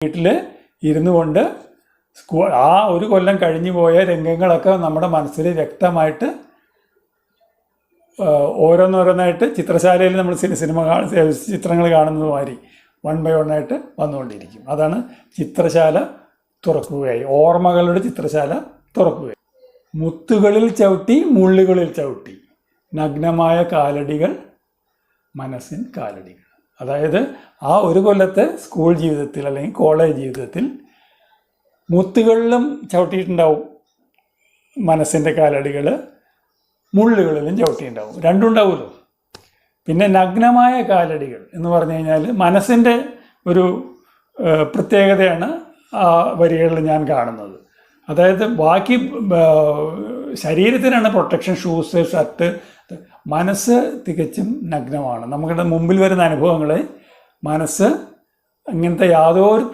വീട്ടിൽ ഇരുന്നു കൊണ്ട് ആ ഒരു കൊല്ലം കഴിഞ്ഞു പോയ രംഗങ്ങളൊക്കെ നമ്മുടെ മനസ്സിൽ വ്യക്തമായിട്ട് ഓരോന്നോരോന്നായിട്ട് ചിത്രശാലയിൽ നമ്മൾ ചിത്രങ്ങൾ കാണുന്നത് മാതിരി 1 by 1 ആയിട്ട് വന്നുകൊണ്ടിരിക്കും. അതാണ് ചിത്രശാല തുറക്കുകയായി, ഓർമ്മകളുടെ ചിത്രശാല തുറക്കുകയായി. മുത്തുകളിൽ ചവിട്ടി മുള്ളുകളിൽ ചവിട്ടി നഗ്നമായ കാലടികൾ മനസ്സിൻ കാലടികൾ. അതായത് ആ ഒരു കൊല്ലത്തെ സ്കൂൾ ജീവിതത്തിൽ അല്ലെങ്കിൽ കോളേജ് ജീവിതത്തിൽ മുത്തുകളിലും ചവിട്ടിയിട്ടുണ്ടാവും മനസ്സിൻ്റെ കാലടികൾ, മുള്ളുകളിലും ചവിട്ടിയിട്ടുണ്ടാവും, രണ്ടും ഉണ്ടാവുമല്ലോ. പിന്നെ നഗ്നമായ കാലടികൾ എന്ന് പറഞ്ഞു കഴിഞ്ഞാൽ മനസ്സിൻ്റെ ഒരു പ്രത്യേകതയാണ് ആ വരികളിൽ ഞാൻ കാണുന്നത്. അതായത് ബാക്കി ശരീരത്തിനാണ് പ്രൊട്ടക്ഷൻ, ഷൂസ്, ഷർട്ട്, മനസ്സ് തികച്ചും നഗ്നമാണ്. നമ്മുടെ മുമ്പിൽ വരുന്ന അനുഭവങ്ങളെ മനസ്സ് അങ്ങനത്തെ യാതൊരു